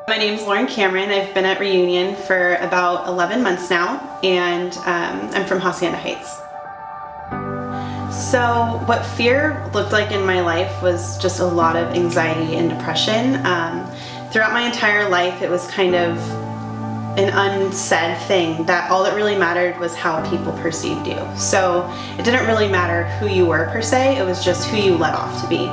My name's Lauren Cameron. I've been at Reunion for about 11 months now, and I'm from Hacienda Heights. So what fear looked like in my life was just a lot of anxiety and depression. Throughout my entire life, it was kind of an unsaid thing that all that really mattered was how people perceived you. So it didn't really matter who you were per se, it was just who you let off to be.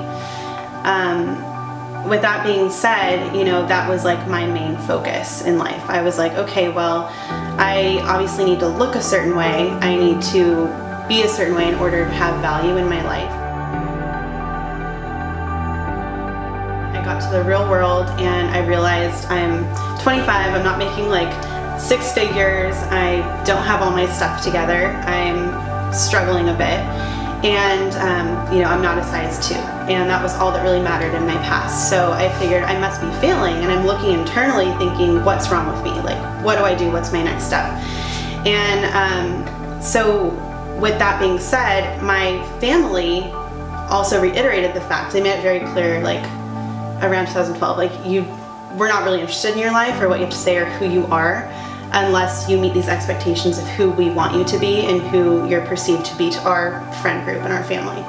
With that being said, you know, that was like my main focus in life. I was like, okay, well, I obviously need to look a certain way. I need to be a certain way in order to have value in my life. I got to the real world and I realized I'm 25, I'm not making like 6 figures, I don't have all my stuff together, I'm struggling a bit. And you know, I'm not a size 2, and that was all that really mattered in my past. So I figured I must be failing, and I'm looking internally thinking, what's wrong with me? Like, what do I do? What's my next step? And so with that being said, my family also reiterated the fact. They made it very clear, like around 2012, like we're not really interested in your life or what you have to say or who you are, unless you meet these expectations of who we want you to be and who you're perceived to be to our friend group and our family.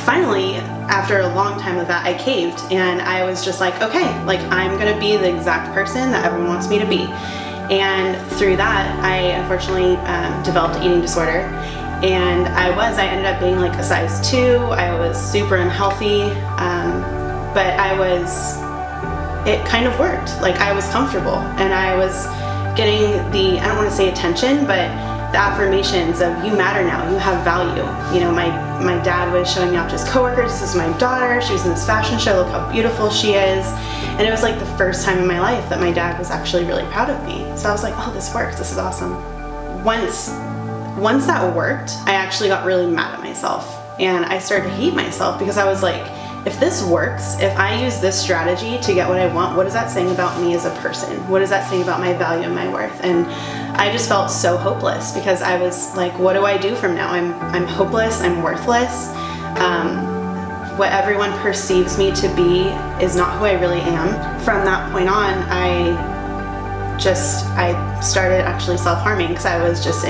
Finally, after a long time of that, I caved and I was just like, okay, like I'm gonna be the exact person that everyone wants me to be. And through that, I unfortunately developed an eating disorder. And I ended up being like a size 2. I was super unhealthy, but it kind of worked. Like I was comfortable and I was getting I don't want to say attention, but the affirmations of you matter now, you have value. You know, my dad was showing me off to his coworkers, this is my daughter, she was in this fashion show, look how beautiful she is. And it was like the first time in my life that my dad was actually really proud of me. So I was like, oh, this works, this is awesome. Once that worked, I actually got really mad at myself and I started to hate myself because I was like, if this works, if I use this strategy to get what I want, what is that saying about me as a person? What is that saying about my value and my worth? And I just felt so hopeless because I was like, what do I do from now? I'm hopeless, I'm worthless. What everyone perceives me to be is not who I really am. From that point on, I started actually self-harming because I was just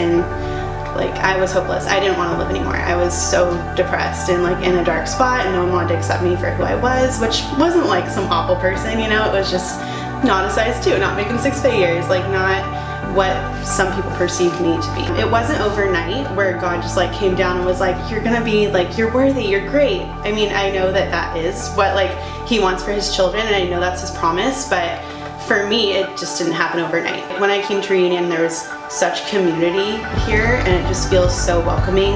I was hopeless. I didn't want to live anymore. I was so depressed and like in a dark spot and no one wanted to accept me for who I was, which wasn't like some awful person, you know, it was just not a size 2, not making 6 figures, like not what some people perceived me to be. It wasn't overnight where God just like came down and was like, you're gonna be like, you're worthy, you're great. I mean, I know that is what like He wants for His children and I know that's His promise, but for me, it just didn't happen overnight. When I came to Reunion, there was such community here and it just feels so welcoming,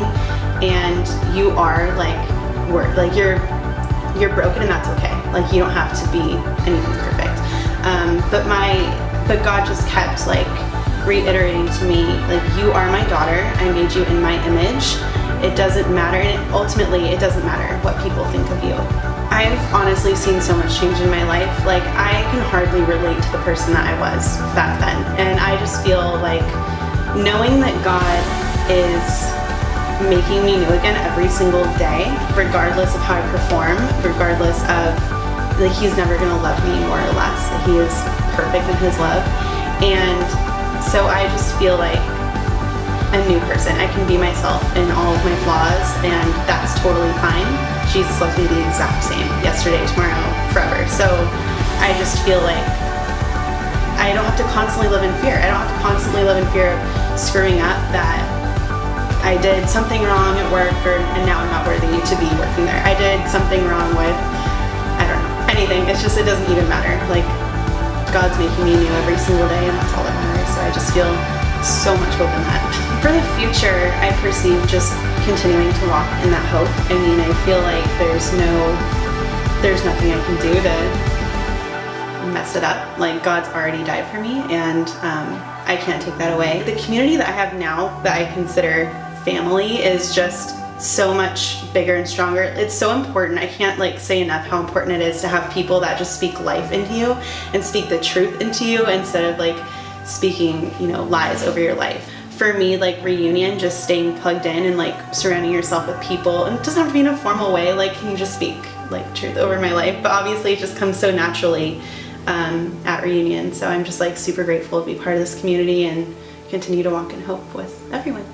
and you are you're broken and that's okay. Like you don't have to be anything perfect. But God just kept like reiterating to me, like, you are my daughter, I made you in my image. It doesn't matter, and ultimately it doesn't matter what people think of you. I've honestly seen so much change in my life. Like I can hardly relate to the person that I was back then. And I just feel like knowing that God is making me new again every single day, regardless of how I perform, regardless of, like, He's never gonna love me more or less. He is perfect in His love. And so I just feel like a new person. I can be myself in all of my flaws and that's totally fine. Jesus loves me the exact same, yesterday, tomorrow, forever. So I just feel like I don't have to constantly live in fear. I don't have to constantly live in fear of screwing up, that I did something wrong at work and now I'm not worthy to be working there. I did something wrong with, I don't know, anything. It's just, it doesn't even matter. Like God's making me new every single day and that's all that matters. So I just feel so much hope in that. For the future, I perceive just continuing to walk in that hope. I mean, I feel like there's nothing I can do to mess it up. Like God's already died for me and I can't take that away. The community that I have now that I consider family is just so much bigger and stronger. It's so important. I can't like say enough how important it is to have people that just speak life into you and speak the truth into you instead of like speaking, you know, lies over your life. For me, like Reunion, just staying plugged in and like surrounding yourself with people, and it doesn't have to be in a formal way, like, can you just speak like truth over my life, but obviously it just comes so naturally at Reunion. So I'm just like super grateful to be part of this community and continue to walk in hope with everyone.